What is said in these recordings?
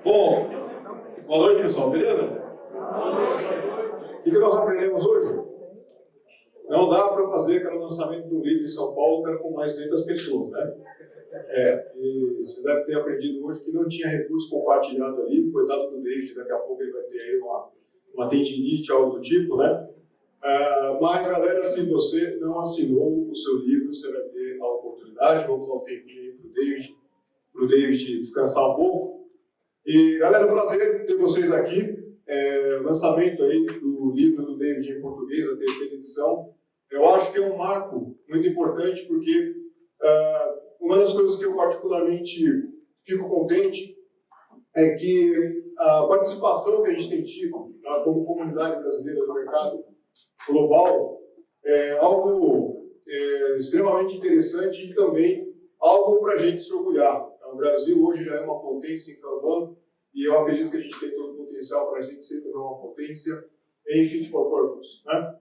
Bom, boa noite, pessoal, beleza? O que nós aprendemos hoje? Não dá para fazer aquele lançamento do livro em São Paulo com mais de 200 pessoas, né? E você deve ter aprendido hoje que não tinha recurso compartilhado ali, coitado do David, daqui a pouco ele vai ter aí uma tendinite, algo do tipo, né? Mas, galera, se você não assinou o seu livro, você vai ter a oportunidade, vamos dar um tempinho aí para o David descansar um pouco. E, galera, prazer ter vocês aqui. Lançamento aí do livro do David em português, a terceira edição. Eu acho que é um marco muito importante, porque uma das coisas que eu particularmente fico contente é que a participação que a gente tem tido como comunidade brasileira no mercado global é algo extremamente interessante e também algo para a gente se orgulhar. O Brasil hoje já é uma potência em Kanban e eu acredito que a gente tem todo o potencial para a gente ser também uma potência em Fit for Purpose, né?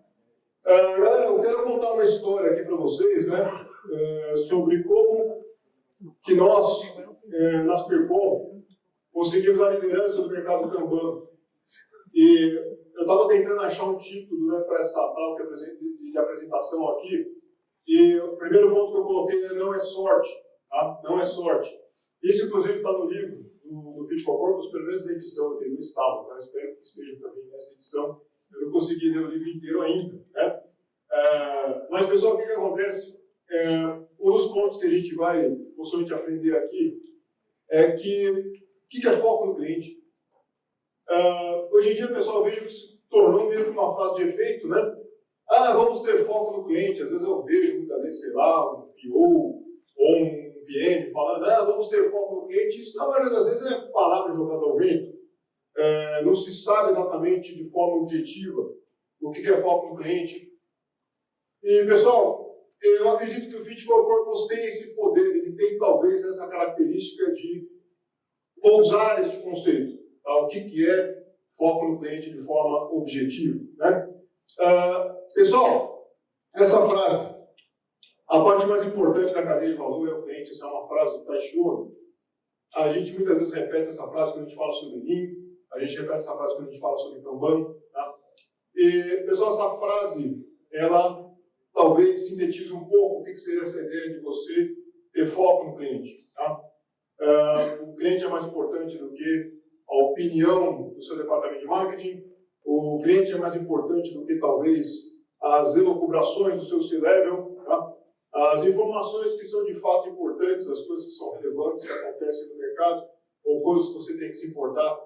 Galera, eu quero contar uma história aqui para vocês, né? Sobre como que nós, na Percom, conseguimos a liderança do mercado Kanban. E eu estava tentando achar um título, né, para essa tal de apresentação aqui, e o primeiro ponto que eu coloquei não é sorte, tá? Não é sorte. Isso, inclusive, está no livro do Fit for Purpose, pelo menos na edição anterior estava, tá? Espero que esteja também nessa edição. Eu não consegui ler o livro inteiro ainda, né? Mas, pessoal, o que acontece? Um dos pontos que a gente vai possivelmente aprender aqui é que o que é foco no cliente? Hoje em dia, pessoal, eu vejo que se tornou meio que uma frase de efeito, né? Vamos ter foco no cliente. Às vezes eu vejo, muitas vezes, sei lá, um PO ou um PM falando, vamos ter foco no cliente. Isso, na maioria das vezes, é palavra jogada ao vento. Não se sabe exatamente de forma objetiva o que é foco no cliente. E, pessoal, eu acredito que o Fit for Purpose tem esse poder, ele tem talvez essa característica de pousar este conceito. O que é foco no cliente de forma objetiva, né? Pessoal, essa frase, a parte mais importante da cadeia de valor é o cliente. Essa é uma frase do Taichiro. A gente muitas vezes repete essa frase quando a gente fala sobre Lean, a gente repete essa frase quando a gente fala sobre Kanban, tá? E, pessoal, essa frase, ela talvez sintetize um pouco o que seria essa ideia de você ter foco no cliente, tá? O cliente é mais importante do que a opinião do seu departamento de marketing, o cliente é mais importante do que talvez as elucubrações do seu C-Level, tá? As informações que são de fato importantes, as coisas que são relevantes, que acontecem no mercado, ou coisas que você tem que se importar,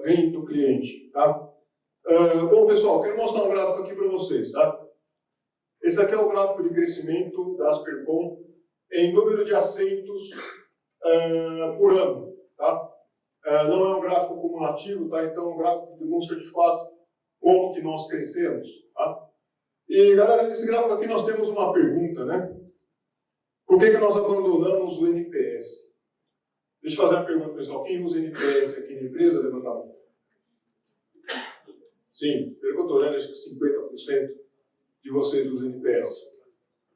vêm do cliente, tá? Bom, pessoal, quero mostrar um gráfico aqui para vocês, tá? Esse aqui é o gráfico de crescimento da Aspercom em número de assentos por ano, tá? Não é um gráfico cumulativo, tá? Então, é um gráfico que demonstra de fato como que nós crescemos, tá? E, galera, nesse gráfico aqui nós temos uma pergunta, né? Por que nós abandonamos o NPS? Deixa eu fazer uma pergunta, pessoal. Quem usa NPS aqui na empresa? Levanta a mão. Sim, pelo que eu estou olhando, acho que 50% de vocês usam NPS.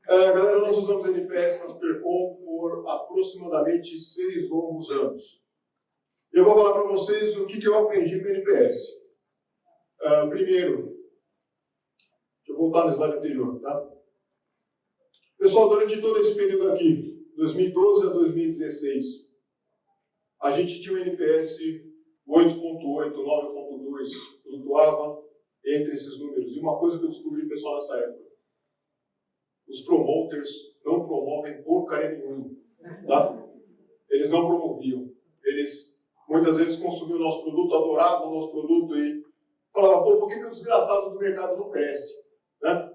Galera, nós usamos NPS na Supercom por aproximadamente 6 longos anos. Eu vou falar para vocês o que eu aprendi com o NPS. Primeiro, deixa eu voltar no slide anterior, tá? Pessoal, durante todo esse período aqui, 2012 a 2016, a gente tinha um NPS 8.8, 9.2, flutuava entre esses números. E uma coisa que eu descobri, pessoal, nessa época: os promoters não promovem porcaria nenhuma, tá? Eles não promoviam. Eles muitas vezes consumiam o nosso produto, adoravam o nosso produto e falavam, por que o desgraçado do mercado não cresce, né?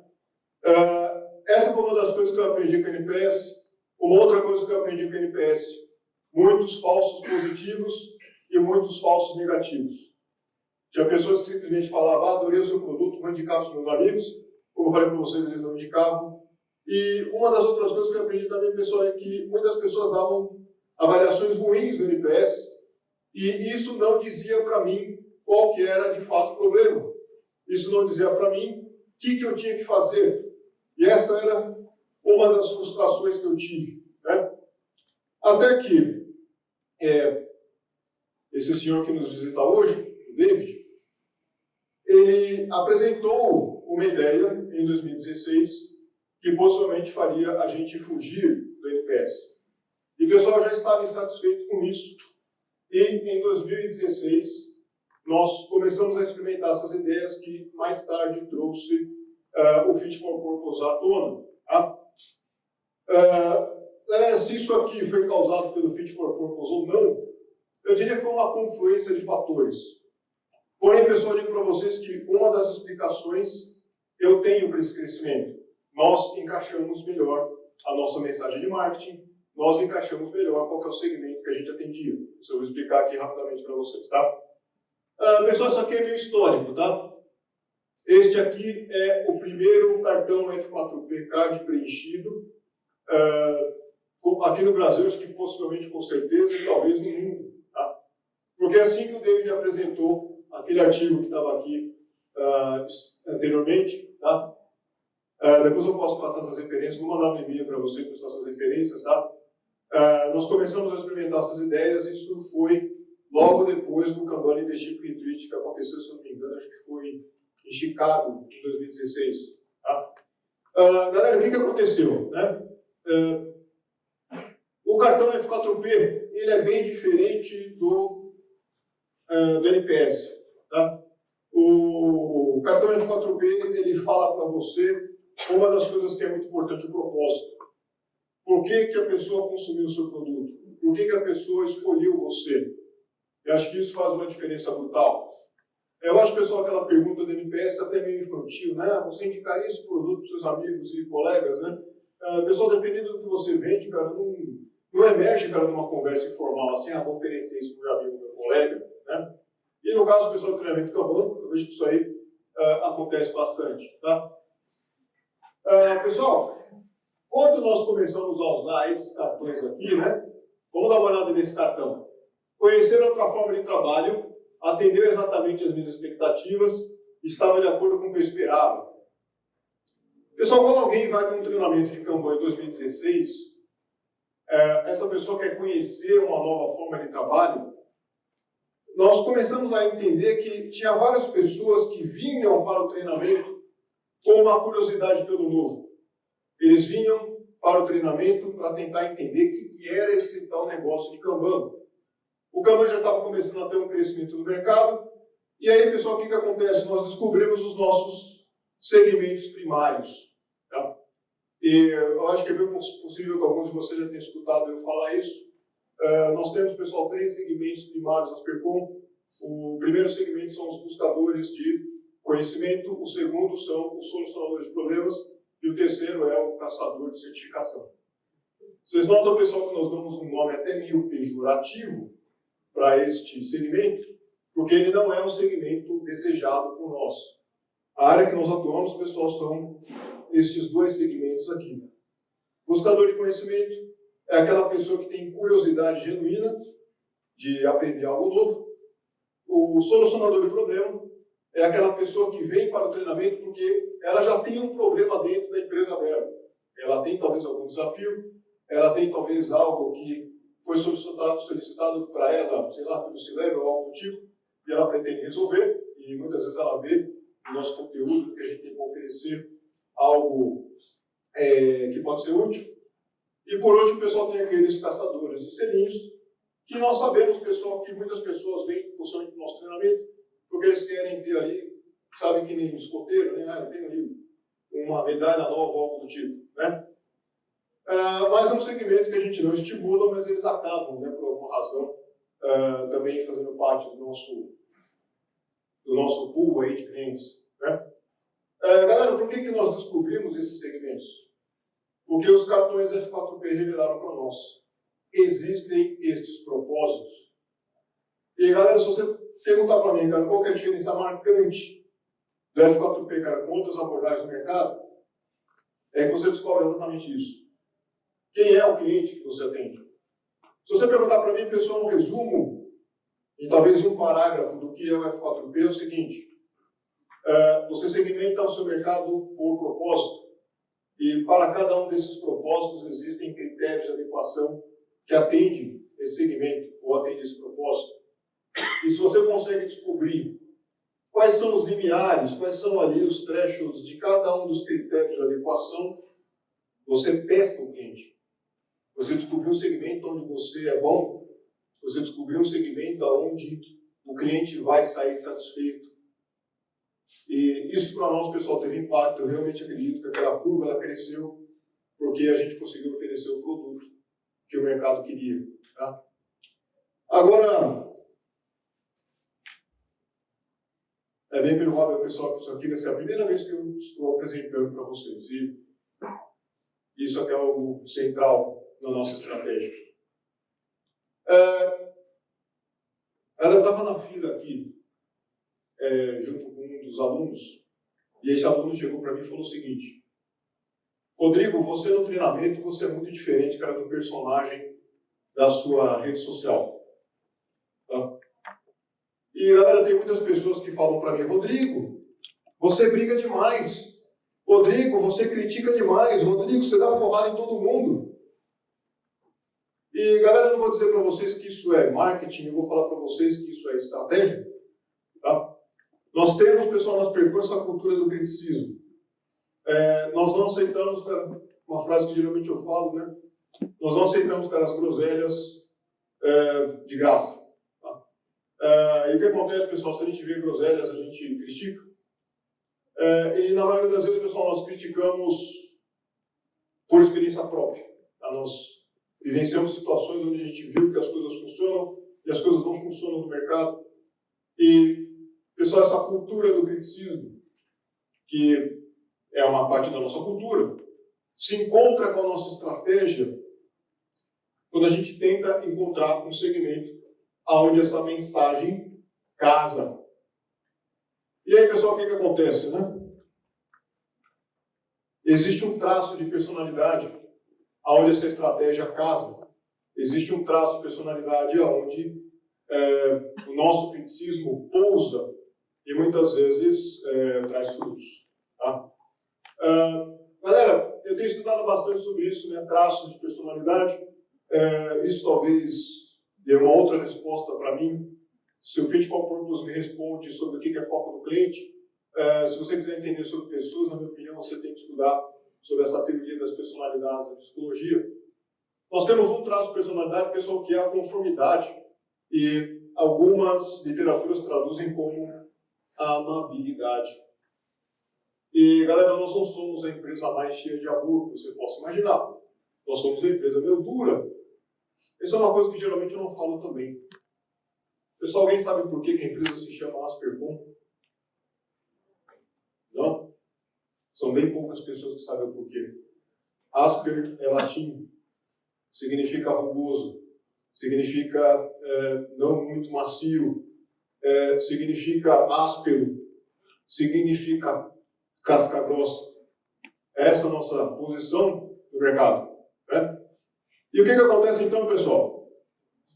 Essa foi uma das coisas que eu aprendi com o NPS. Uma outra coisa que eu aprendi com o NPS: muitos falsos positivos e muitos falsos negativos. Tinha pessoas que simplesmente falavam, adorei o seu produto, vou indicar para os meus amigos. Como eu falei para vocês, eles não indicavam. E uma das outras coisas que eu aprendi também, pessoal, é que muitas pessoas davam avaliações ruins no NPS e isso não dizia para mim qual que era de fato o problema. Isso não dizia para mim o que eu tinha que fazer. E essa era uma das frustrações que eu tive, né? Até que esse senhor que nos visita hoje, o David, ele apresentou uma ideia em 2016 que possivelmente faria a gente fugir do NPS. E o pessoal já estava insatisfeito com isso. E em 2016, nós começamos a experimentar essas ideias que mais tarde trouxe o Fit for Purpose à tona. Tá? Galera, se isso aqui foi causado pelo Fit for Purpose ou não, eu diria que foi uma confluência de fatores. Porém, pessoal, eu digo para vocês que uma das explicações eu tenho para esse crescimento. Nós encaixamos melhor a nossa mensagem de marketing, nós encaixamos melhor qual que é o segmento que a gente atendia. Isso eu vou explicar aqui rapidamente para vocês, tá? Pessoal, isso aqui é meio histórico, tá? Este aqui é o primeiro cartão F4P Card preenchido. Aqui no Brasil, acho que possivelmente, com certeza, e talvez no mundo. Tá? Porque é assim que o David apresentou aquele artigo que estava aqui anteriormente. Tá? Depois eu posso passar essas referências, vou mandar um e-mail para você com essas referências. Tá? Nós começamos a experimentar essas ideias, isso foi logo depois do Kanban Leadership Retreat que aconteceu, se eu não me engano, acho que foi em Chicago, em 2016. Tá? Galera, o que aconteceu? Né? O cartão F4P ele é bem diferente do NPS. Tá? O cartão F4P ele fala para você uma das coisas que é muito importante, o propósito. Por que a pessoa consumiu o seu produto? Por que a pessoa escolheu você? Eu acho que isso faz uma diferença brutal. Eu acho, pessoal, aquela pergunta do NPS até meio infantil, né? Você indicaria esse produto para seus amigos e colegas, né? Pessoal, dependendo do que você vende, cara, não emerge, cara, numa conversa informal, assim, vou oferecer isso para o meu amigo, meu colega, né? E no caso do pessoal do treinamento Kanban, eu vejo que isso aí acontece bastante, tá? Pessoal, quando nós começamos a usar esses cartões aqui, né? Vamos dar uma olhada nesse cartão. Conhecer outra forma de trabalho, atendeu exatamente as minhas expectativas, estava de acordo com o que eu esperava. Pessoal, quando alguém vai para um treinamento de Kanban em 2016, essa pessoa quer conhecer uma nova forma de trabalho, nós começamos a entender que tinha várias pessoas que vinham para o treinamento com uma curiosidade pelo novo. Eles vinham para o treinamento para tentar entender o que era esse tal negócio de Kanban. O Kanban já estava começando a ter um crescimento no mercado, e aí, pessoal, o que acontece? Nós descobrimos os nossos segmentos primários. Tá? E eu acho que é bem possível que alguns de vocês já tenham escutado eu falar isso. Nós temos, pessoal, 3 segmentos primários na Percom. O primeiro segmento são os buscadores de conhecimento, o segundo são os solucionadores de problemas, e o terceiro é o caçador de certificação. Vocês notam, pessoal, que nós damos um nome até meio pejorativo para este segmento, porque ele não é um segmento desejado por nós. A área que nós atuamos, pessoal, são estes 2 segmentos aqui. Buscador de conhecimento é aquela pessoa que tem curiosidade genuína de aprender algo novo. O solucionador de problema é aquela pessoa que vem para o treinamento porque ela já tem um problema dentro da empresa dela. Ela tem talvez algum desafio, ela tem talvez algo que foi solicitado para ela, sei lá, pelo C-Level ou algo do tipo, e ela pretende resolver, e muitas vezes ela vê no nosso conteúdo que a gente tem que oferecer algo que pode ser útil. E por último, o pessoal tem aqueles caçadores de selinhos, que nós sabemos, pessoal, que muitas pessoas vêm possivelmente para o nosso treinamento, porque eles querem ter ali, sabem que nem um escoteiro, né? Eu tenho ali uma medalha nova ou algo do tipo, né? Mas é um segmento que a gente não estimula, mas eles acabam, né, por alguma razão, também fazendo parte do nosso pool aí de clientes. Né? Galera, por que nós descobrimos esses segmentos? Porque os cartões F4P revelaram para nós. Existem estes propósitos. E galera, se você perguntar para mim, cara, qual que é a diferença marcante do F4P, cara, com outras abordagens do mercado, é que você descobre exatamente isso. Quem é o cliente que você atende? Se você perguntar para mim, pessoal, um resumo, e talvez um parágrafo do que é o F4P, é o seguinte: você segmenta o seu mercado por propósito, e para cada um desses propósitos existem critérios de adequação que atendem esse segmento, ou atendem esse propósito. E se você consegue descobrir quais são os limiares, quais são ali os thresholds de cada um dos critérios de adequação, você pesca o cliente. Você descobriu um segmento onde você é bom, você descobriu um segmento onde o cliente vai sair satisfeito. E isso para nós, pessoal, teve impacto. Eu realmente acredito que aquela curva ela cresceu porque a gente conseguiu oferecer o produto que o mercado queria. Tá? Agora, é bem provável, pessoal, que isso aqui vai ser a primeira vez que eu estou apresentando para vocês. E isso aqui é algo central na nossa estratégia. Ela estava na fila aqui, junto com um dos alunos, e esse aluno chegou para mim e falou o seguinte: Rodrigo, você no treinamento, você é muito diferente, cara, do personagem da sua rede social. Tá? E, galera, tem muitas pessoas que falam para mim: Rodrigo, você briga demais. Rodrigo, você critica demais. Rodrigo, você dá porrada em todo mundo. E, galera, eu não vou dizer para vocês que isso é marketing, eu vou falar para vocês que isso é estratégia. Tá? Nós temos, pessoal, nós percorremos essa cultura do criticismo. Nós não aceitamos, cara, uma frase que geralmente eu falo, né? Nós não aceitamos, cara, as groselhas de graça. Tá? E o que acontece, pessoal, se a gente vê groselhas, a gente critica. E na maioria das vezes, pessoal, nós criticamos por experiência própria. Tá? Nós vivenciamos situações onde a gente viu que as coisas funcionam e as coisas não funcionam no mercado. E, pessoal, essa cultura do criticismo, que é uma parte da nossa cultura, se encontra com a nossa estratégia quando a gente tenta encontrar um segmento onde essa mensagem casa. E aí, pessoal, o que acontece, né? Existe um traço de personalidade onde essa estratégia casa. Existe um traço de personalidade onde o nosso criticismo pousa e muitas vezes traz frutos. Tá? Galera, eu tenho estudado bastante sobre isso, né? Traços de personalidade. Isso talvez dê uma outra resposta para mim. Se o Fit for Purpose me responde sobre o que é foco do cliente, se você quiser entender sobre pessoas, na minha opinião, você tem que estudar sobre essa teoria das personalidades da psicologia. Nós temos um traço de personalidade, pessoal, que é a conformidade, e algumas literaturas traduzem como a amabilidade. E, galera, nós não somos a empresa mais cheia de amor que você possa imaginar. Nós somos uma empresa meio dura. Isso é uma coisa que geralmente eu não falo também. Pessoal, alguém sabe por que a empresa se chama Aspercom? Não? São bem poucas pessoas que sabem o porquê. Asper é latim, significa rugoso, significa não muito macio, significa áspero, significa casca grossa. Essa é a nossa posição no mercado. Né? E o que acontece então, pessoal?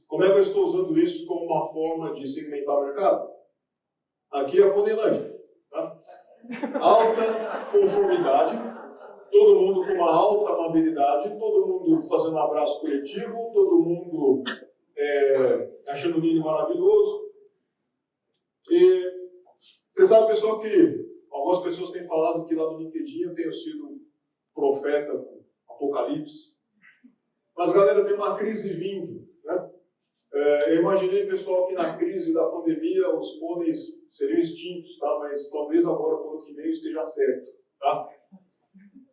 Como é que eu estou usando isso como uma forma de segmentar o mercado? Aqui é a Conilândia. Tá? Alta conformidade, todo mundo com uma alta amabilidade, todo mundo fazendo um abraço coletivo, todo mundo achando o Nini maravilhoso. E você sabe, pessoal, que algumas pessoas têm falado que lá no LinkedIn eu tenho sido profeta do Apocalipse. Mas, galera, tem uma crise vindo. Né? Eu imaginei, pessoal, que na crise da pandemia os pôneis seriam extintos, tá? Mas talvez agora, por ano que vem, esteja certo. Tá?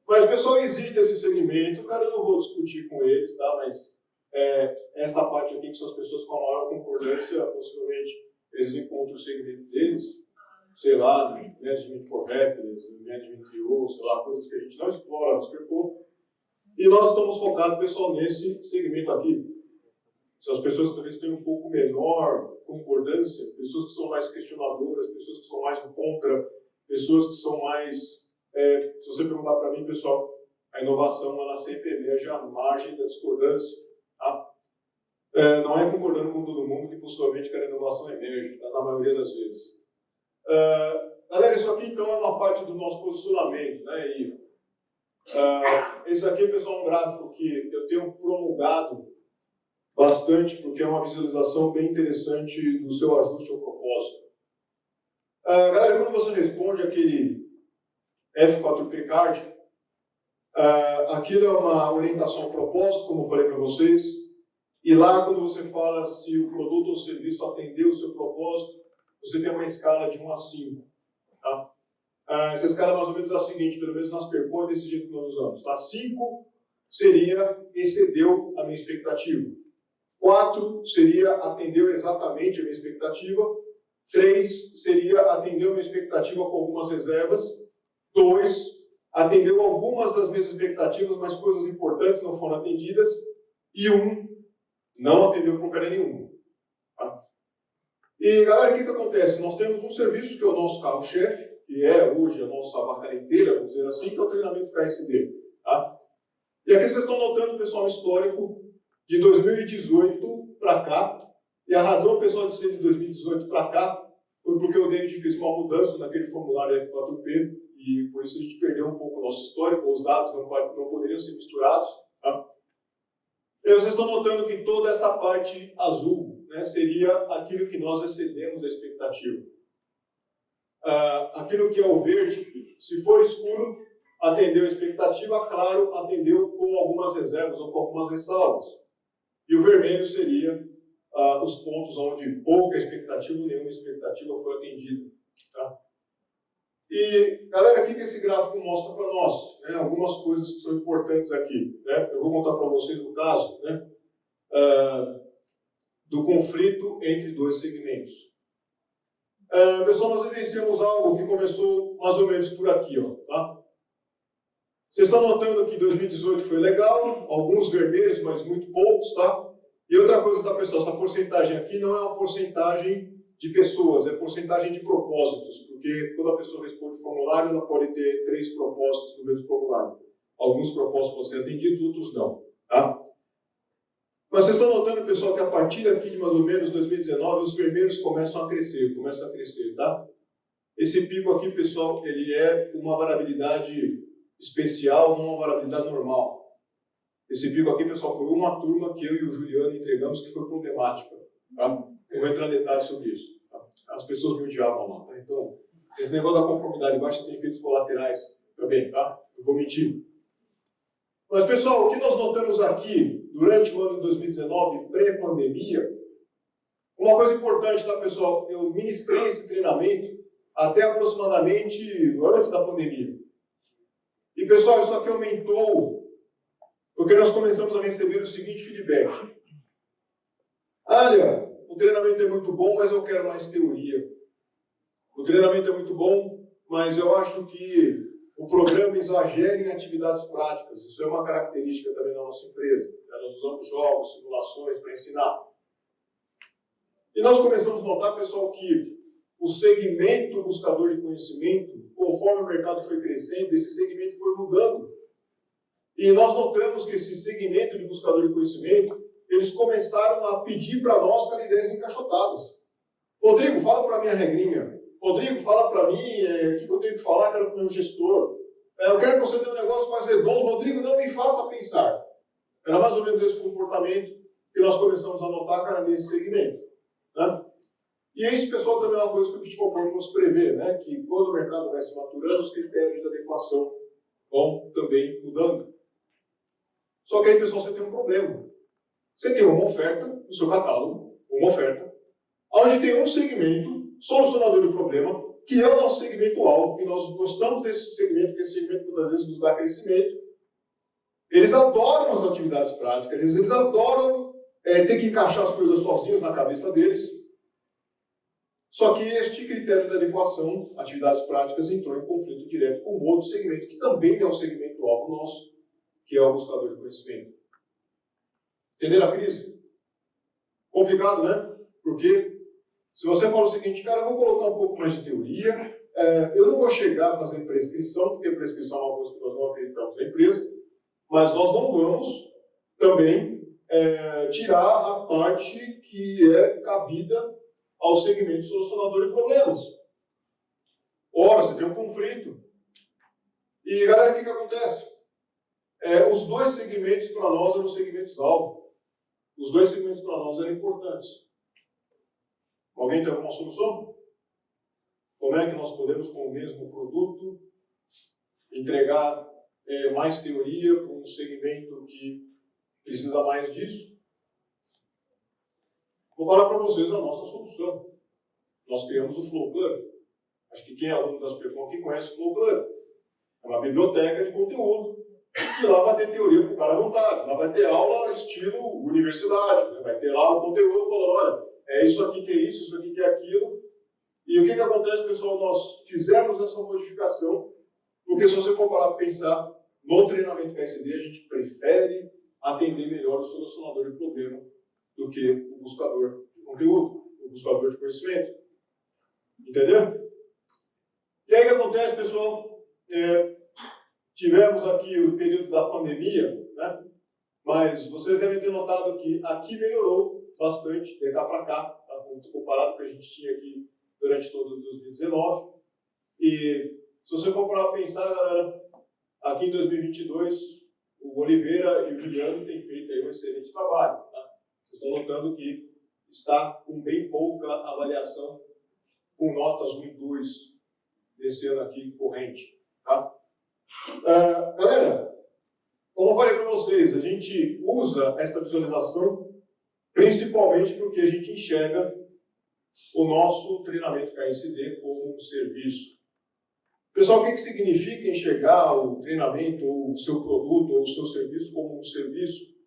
Mas, pessoal, existe esse segmento, cara, eu não vou discutir com eles, tá? Mas esta parte aqui, que são as pessoas com a maior concordância, possivelmente eles encontram o segmento deles, sei lá, Management for Happiness, Management IO, sei lá, coisas que a gente não explora, não explicou. E nós estamos focados, pessoal, nesse segmento aqui. São as pessoas que talvez tenham um pouco menor concordância, pessoas que são mais questionadoras, pessoas que são mais do contra, pessoas que são mais... se você perguntar para mim, pessoal, a inovação ela sempre emerge à margem da discordância. Tá? Não é concordando com todo mundo que possivelmente a inovação emerge, tá? Na maioria das vezes. Galera, isso aqui então é uma parte do nosso posicionamento, né? E esse aqui, pessoal, é um gráfico que eu tenho promulgado bastante, porque é uma visualização bem interessante do seu ajuste ao propósito. Galera, quando você responde aquele F4P Card, aquilo é uma orientação ao propósito, como eu falei para vocês, e lá quando você fala se o produto ou serviço atendeu o seu propósito, você tem uma escala de 1 a 5. Tá? Essa escala mais ou menos é a seguinte, pelo menos nas Percon é desse jeito que nós usamos. Tá? 5 seria excedeu a minha expectativa. 4 seria atendeu exatamente a minha expectativa. 3 seria atendeu a minha expectativa com algumas reservas. 2, atendeu algumas das minhas expectativas, mas coisas importantes não foram atendidas. E 1, não atendeu porcaria nenhuma. Tá? E galera, o que acontece? Nós temos um serviço que é o nosso carro-chefe, que é hoje a nossa bacarenteira, vamos dizer assim, que é o treinamento KSD. Tá? E aqui vocês estão notando, pessoal, histórico de 2018 para cá. E a razão, pessoal, de ser de 2018 para cá foi porque o David fez uma mudança naquele formulário F4P e por isso a gente perdeu um pouco o nosso histórico, os dados não poderiam ser misturados. Tá? E vocês estão notando que toda essa parte azul, né, seria aquilo que nós excedemos a expectativa. Aquilo que é o verde, se for escuro, atendeu a expectativa, claro, atendeu com algumas reservas ou com algumas ressalvas. E o vermelho seria os pontos onde pouca expectativa ou nenhuma expectativa foi atendida. Tá? E, galera, o que esse gráfico mostra para nós? Né? Algumas coisas que são importantes aqui. Né? Eu vou contar para vocês o caso, né? Do conflito entre dois segmentos. Pessoal, nós vivenciamos algo que começou mais ou menos por aqui. Ó, tá? Vocês estão notando que 2018 foi legal, alguns vermelhos, mas muito poucos. Tá? E outra coisa, tá, pessoal, essa porcentagem aqui não é uma porcentagem de pessoas, é porcentagem de propósitos, porque quando a pessoa responde o formulário, ela pode ter 3 propósitos no mesmo formulário. Alguns propósitos vão ser atendidos, outros não. Tá? Mas vocês estão notando, pessoal, que a partir aqui de mais ou menos 2019, os vermelhos começam a crescer, tá? Esse pico aqui, pessoal, ele é uma variabilidade especial, não uma variabilidade normal. Esse pico aqui, pessoal, foi uma turma que eu e o Juliano entregamos que foi problemática. Tá? Eu vou entrar em detalhes sobre isso. Tá? As pessoas me odiavam lá. Tá? Então, esse negócio da conformidade baixa tem efeitos colaterais também, tá? Eu vou mentir. Mas, pessoal, o que nós notamos aqui, durante o ano de 2019, pré-pandemia, uma coisa importante, tá, pessoal? Eu ministrei esse treinamento até aproximadamente antes da pandemia. E, pessoal, isso aqui aumentou porque nós começamos a receber o seguinte feedback. Olha, o treinamento é muito bom, mas eu quero mais teoria. O treinamento é muito bom, mas eu acho que o programa exagera em atividades práticas. Isso é uma característica também da nossa empresa. Nós usamos jogos, simulações para ensinar. E nós começamos a notar, pessoal, que o segmento buscador de conhecimento, conforme o mercado foi crescendo, esse segmento foi mudando. E nós notamos que esse segmento de buscador de conhecimento, eles começaram a pedir para nós ideias encaixotadas. Rodrigo, fala para mim a regrinha. Rodrigo, fala para mim o que eu tenho que falar, quero para o meu gestor. Eu quero que você dê um negócio mais redondo. Rodrigo, não me faça pensar. Era mais ou menos esse comportamento que nós começamos a notar, cara, nesse segmento. Né? E isso, pessoal, também é uma coisa que o Fit for Purpose nos prevê, né? Que quando o mercado vai se maturando, os critérios de adequação vão também mudando. Só que aí, pessoal, você tem um problema. Você tem uma oferta no seu catálogo, uma oferta, onde tem um segmento solucionador do problema, que é o nosso segmento-alvo, que nós gostamos desse segmento, porque esse segmento muitas vezes nos dá crescimento. Eles adoram as atividades práticas, eles adoram ter que encaixar as coisas sozinhos na cabeça deles. Só que este critério de adequação, atividades práticas, entrou em conflito direto com outro segmento, que também é um segmento-alvo nosso, que é o buscador de conhecimento. Entenderam a crise? Complicado, né? Porque se você fala o seguinte, cara, eu vou colocar um pouco mais de teoria, eu não vou chegar a fazer prescrição, porque prescrição é uma coisa que nós não acreditamos na empresa, mas nós não vamos também tirar a parte que é cabida ao segmento solucionador de problemas. Ora, você tem um conflito. E, galera, o que acontece? Os dois segmentos para nós eram segmentos-alvo. os dois segmentos para nós eram importantes. Alguém tem alguma solução? Como é que nós podemos, com o mesmo produto, entregar mais teoria para um segmento que precisa mais disso? Vou falar para vocês a nossa solução. Nós criamos o Flow Club. Acho que quem é aluno das Prepon aqui conhece o Flow Club. É uma biblioteca de conteúdo. E lá vai ter teoria para o cara à vontade. Lá vai ter aula estilo universidade. Né? Vai ter lá o conteúdo falando, olha, é isso aqui que é isso aqui que é aquilo. E o que acontece, pessoal? Nós fizemos essa modificação, porque se você for parar para pensar, no treinamento KSD, a gente prefere atender melhor o solucionador de problema do que o buscador de conteúdo, o buscador de conhecimento. Entendeu? E aí o que acontece, pessoal? Tivemos aqui o período da pandemia, né? Mas vocês devem ter notado que aqui melhorou bastante, de cá para cá, tá? Comparado com o que a gente tinha aqui durante todo 2019. E se você for para pensar, galera, aqui em 2022, o Oliveira e o Juliano têm feito aí um excelente trabalho. Tá? Vocês estão notando que está com bem pouca avaliação, com notas 1 e 2 desse ano aqui corrente. Tá? Galera, como eu falei para vocês, a gente usa esta visualização principalmente porque a gente enxerga o nosso treinamento KSD como um serviço. Pessoal, o que significa enxergar o treinamento, ou o seu produto, ou o seu serviço como um serviço?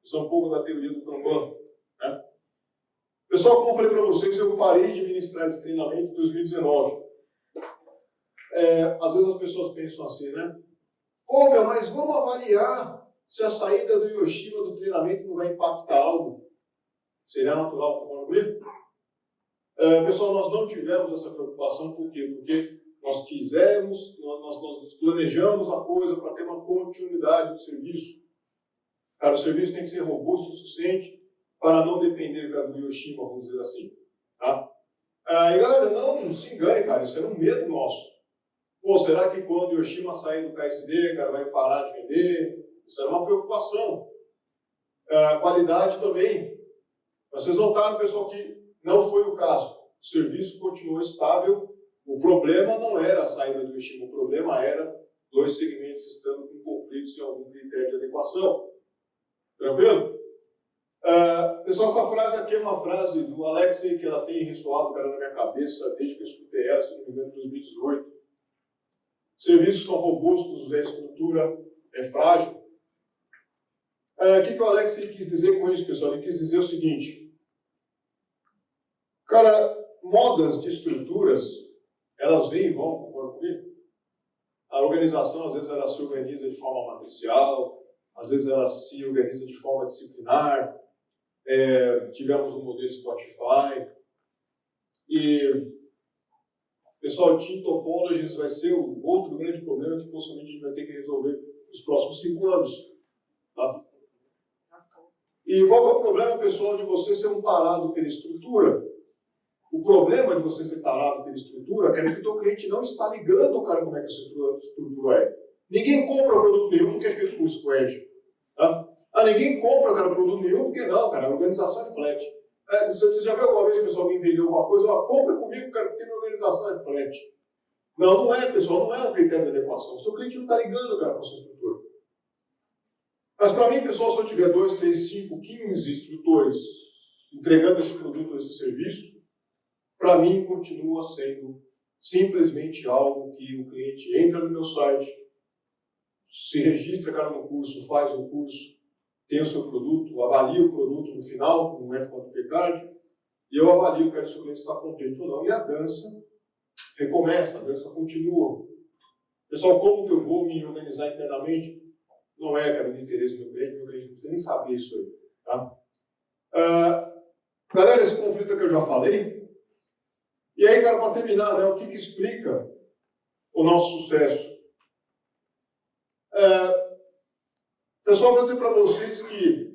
Isso é um pouco da teoria do Kanban. Né? Pessoal, como eu falei para vocês, eu parei de ministrar esse treinamento em 2019. Às vezes as pessoas pensam assim, né? Mas vamos avaliar se a saída do Yoshima do treinamento não vai impactar algo. Seria natural, concorda comigo? Pessoal, nós não tivemos essa preocupação, por quê? Porque nós quisemos, nós planejamos a coisa para ter uma continuidade do serviço. Cara, o serviço tem que ser robusto o suficiente para não depender, cara, do Yoshima, vamos dizer assim. Tá? E galera, não se engane, cara, isso era um medo nosso. Será que quando o Yoshima sair do KSD, cara, vai parar de vender? Isso era uma preocupação. Qualidade também. Vocês notaram, pessoal, que não foi o caso. O serviço continuou estável. O problema não era a saída do Yoshima, o problema era dois segmentos estando com conflitos em algum critério de adequação. Tranquilo? Pessoal, essa frase aqui é uma frase do Alexei que ela tem ressoado, cara, na minha cabeça desde que eu escutei ela, se não me engano, em 2018. Serviços são robustos, a estrutura é frágil. O que o Alexei quis dizer com isso, pessoal? Ele quis dizer o seguinte. Cara, modas de estruturas, elas vêm e vão, concorda comigo? A organização, às vezes, ela se organiza de forma matricial, às vezes ela se organiza de forma disciplinar. Tivemos um modelo Spotify. E, pessoal, Team Topologies vai ser o outro grande problema que possivelmente a gente vai ter que resolver nos próximos 5 anos. Tá? E qual é o problema, pessoal, de você ser um tarado pela estrutura? O problema de você ser tarado pela estrutura é que o teu cliente não está ligando, cara, como é que essa estrutura é. Ninguém compra produto nenhum porque é feito com squad. Tá? Ninguém compra, cara, produto nenhum porque não, cara, a organização é flat. Você já viu alguma vez, pessoal, alguém vendeu alguma coisa? Compra comigo, cara, porque minha organização é flat. Não é, pessoal, não é um critério de adequação. O seu cliente não está ligando, cara, com a sua estrutura. Mas para mim, pessoal, se eu tiver 2, 3, 5, 15 instrutores entregando esse produto ou esse serviço, para mim continua sendo simplesmente algo que o cliente entra no meu site, se registra, cara, no curso, faz o curso, tem o seu produto, avalia o produto no final, no F4P Card, e eu avalio, cara, se o cliente está contente ou não. E a dança recomeça, a dança continua. Pessoal, como que eu vou me organizar internamente? Não é, cara, do interesse do meu cliente não precisa nem saber isso aí. Tá? Galera, esse conflito que eu já falei. E aí, cara, para terminar, né, o que explica o nosso sucesso? Pessoal, vou dizer para vocês que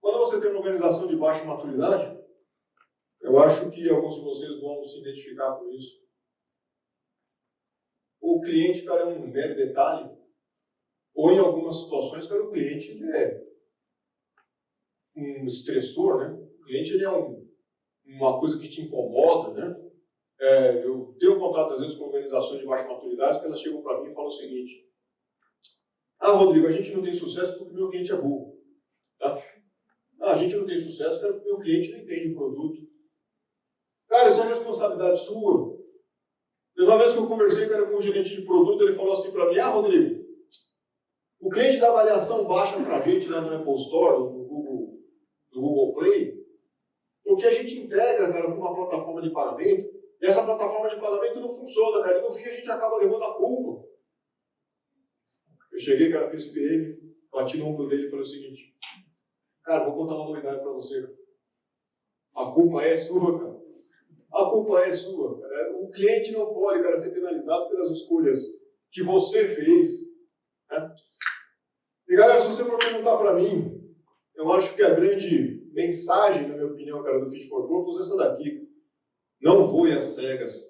quando você tem uma organização de baixa maturidade, eu acho que alguns de vocês vão se identificar com isso. O cliente, cara, é um mero detalhe. Ou em algumas situações, cara, o cliente um estressor, né? O cliente ele é uma coisa que te incomoda, né? Eu tenho contato, às vezes, com organizações de baixa maturidade que elas chegam para mim e falam o seguinte: ah, Rodrigo, a gente não tem sucesso porque o meu cliente é burro. Tá? Ah, a gente não tem sucesso porque o meu cliente não entende o produto. Cara, isso é responsabilidade sua. Uma vez que eu conversei com um gerente de produto, ele falou assim para mim: ah, Rodrigo, o cliente dá avaliação baixa para a gente lá no Apple Store, no Google Play, porque a gente integra, cara, com uma plataforma de pagamento, e essa plataforma de pagamento não funciona, cara, e no fim a gente acaba levando a culpa. Eu cheguei, cara, para esse PM, bati no ombro dele e falei o seguinte: cara, vou contar uma novidade para você. A culpa é sua, cara. A culpa é sua, cara. O cliente não pode, cara, ser penalizado pelas escolhas que você fez. Né? E, galera, se você for perguntar para mim, eu acho que a grande mensagem, na minha opinião, cara, do Fit for Purpose é essa daqui. Não voe às cegas.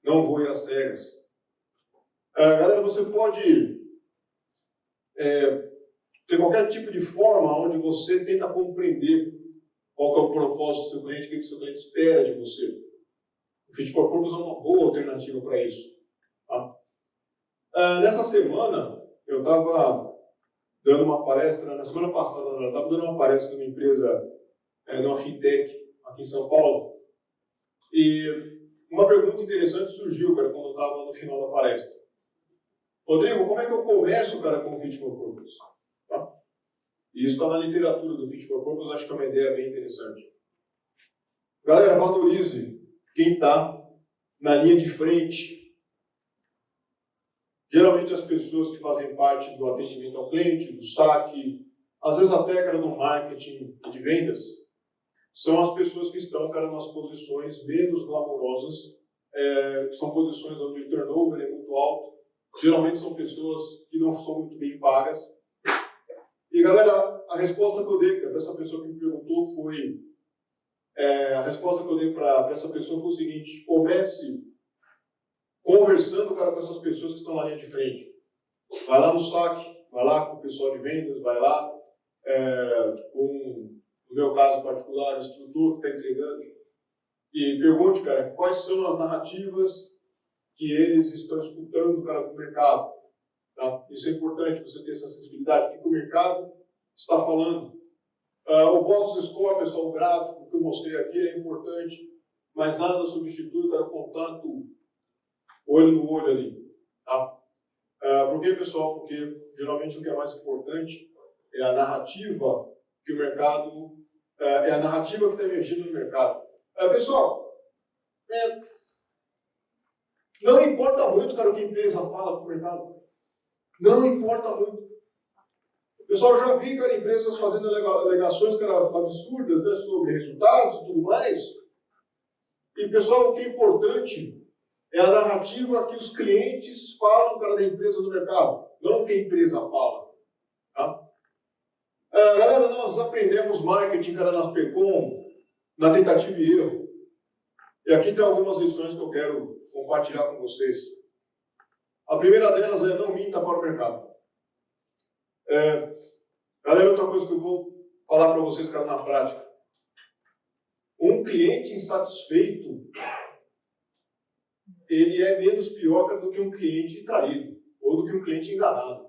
Não voe às cegas. Galera, você pode ter qualquer tipo de forma onde você tenta compreender qual que é o propósito do seu cliente, o que o seu cliente espera de você. O Fit for Purpose é uma boa alternativa para isso. Tá? Nessa semana, eu estava dando uma palestra, na semana passada, eu estava dando uma palestra numa empresa, numa fintech, aqui em São Paulo, e uma pergunta interessante surgiu, cara, quando eu estava no final da palestra. Rodrigo, como é que eu começo, cara, com o Fit for Purpose? Tá? E isso está na literatura do Fit for Purpose, acho que é uma ideia bem interessante. Galera, valorize quem está na linha de frente. Geralmente as pessoas que fazem parte do atendimento ao cliente, do saque, às vezes até, cara, no marketing e de vendas, são as pessoas que estão, cara, nas posições menos glamourosas, são posições onde o turnover é muito alto, geralmente são pessoas que não são muito bem pagas. E, galera, a resposta que eu dei para essa pessoa que me perguntou foi, a resposta que eu dei para essa pessoa foi o seguinte: comece conversando, cara, com essas pessoas que estão na linha de frente. Vai lá no saque, vai lá com o pessoal de vendas, vai lá com, no meu caso particular, o instrutor que está entregando, e pergunte, cara, quais são as narrativas que eles estão escutando, cara, do mercado. Tá? Isso é importante, você ter essa sensibilidade. O que o mercado está falando. O box score, pessoal, o gráfico que eu mostrei aqui é importante, mas nada substitui, cara, o contato olho no olho ali. Tá? Por que, pessoal? Porque geralmente o que é mais importante é a narrativa que o mercado, é a narrativa que está emergindo no mercado. Pessoal, não importa muito, cara, o que a empresa fala para o mercado. Não importa muito. Pessoal, eu já vi, cara, empresas fazendo alegações, cara, absurdas, né, sobre resultados e tudo mais. E, pessoal, o que é importante é a narrativa que os clientes falam, cara, da empresa no mercado, não o que a empresa fala. Tá? Galera, nós aprendemos marketing, cara, nas PECOM, na tentativa e erro. E aqui tem algumas lições que eu quero compartilhar com vocês. A primeira delas é: não minta para o mercado. Galera, outra coisa que eu vou falar para vocês, cara, na prática. Um cliente insatisfeito, ele é menos pior, cara, do que um cliente traído, ou do que um cliente enganado.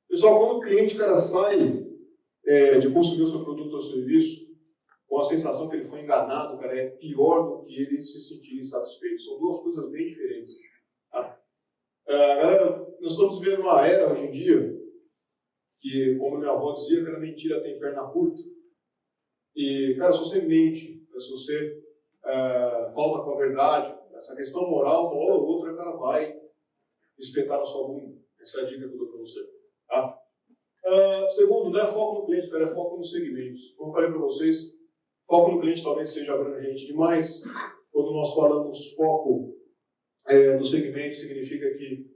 Pessoal, quando o cliente, cara, sai de consumir o seu produto ou serviço, com a sensação que ele foi enganado, cara, é pior do que ele se sentir insatisfeito. São duas coisas bem diferentes. Tá? Galera, nós estamos vivendo uma era hoje em dia que, como minha avó dizia, cara, mentira tem perna curta. E, cara, se você mente, se você falta com a verdade, essa questão moral, uma hora ou outra, cara, vai espetar na sua bunda. Essa é a dica que eu dou para você. Tá? Segundo, não é foco no cliente, cara, é foco nos segmentos. Como eu falei para vocês, foco no cliente talvez seja abrangente demais. Quando nós falamos foco no segmento, significa que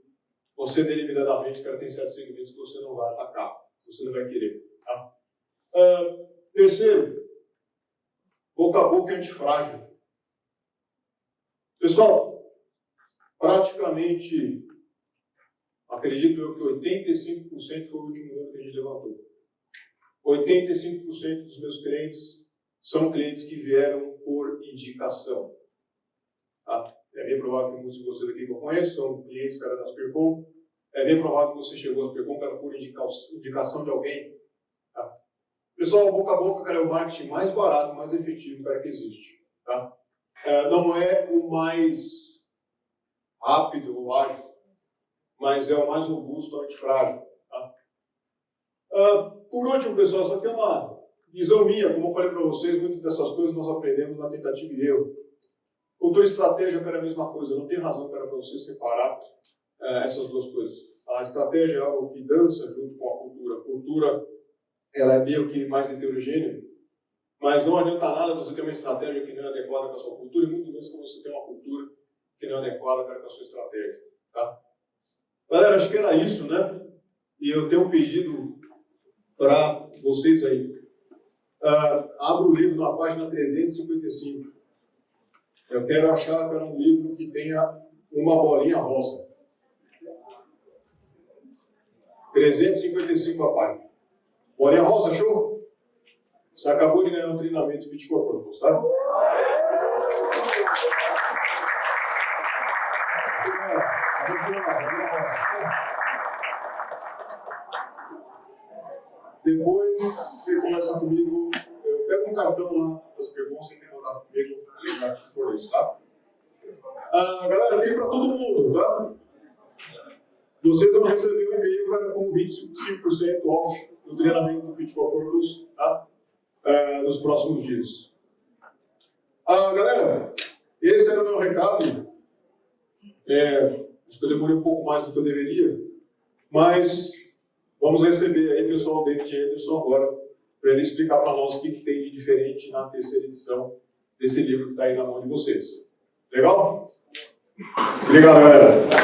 você deliberadamente, cara, tem certos segmentos que você não vai atacar, que você não vai querer. Tá? Terceiro, boca a boca é antifrágil. Pessoal, praticamente, acredito eu que 85% foi o último número que a gente levantou. 85% dos meus clientes são clientes que vieram por indicação. Tá? É bem provável que muitos de vocês aqui que eu conheço são clientes que eram da Aspercom. É bem provável que você chegou à Aspercom que era por indicação de alguém. Tá? Pessoal, boca a boca, cara, é o marketing mais barato, mais efetivo, cara, que existe. Tá? Não é o mais rápido ou ágil, mas é o mais robusto, antifrágil. Tá? Por último, pessoal, só que é uma visão minha, como eu falei para vocês, muitas dessas coisas nós aprendemos na tentativa e erro. Cultura e estratégia, cara, é a mesma coisa, não tem razão para você separar essas duas coisas. A estratégia é algo que dança junto com a cultura. A cultura, ela é meio que mais heterogênea, mas não adianta nada você ter uma estratégia que não é adequada com a sua cultura, e muito menos que você tenha uma cultura que não é adequada, cara, com a sua estratégia. Tá? Galera, acho que era isso, né? E eu tenho um pedido para vocês aí. Abra o livro na página 355. Eu quero achar, cara, um livro que tenha uma bolinha rosa. 355 a página. Bolinha rosa, show? Você acabou de ganhar um treinamento Fit for Purpose, tá? Depois você conversa comigo, eu pego um cartão lá das perguntas, você tem que mandar comigo, se for isso, tá? Galera, tem para todo mundo, tá? Vocês vão receber um e-mail com 25% off no treinamento do Fit for Purpose, tá? Nos próximos dias. Galera, esse era o meu recado. Acho que eu demorei um pouco mais do que eu deveria, mas vamos receber aí o pessoal do David Anderson agora, para ele explicar para nós o que tem de diferente na terceira edição desse livro que está aí na mão de vocês. Legal? Obrigado, galera.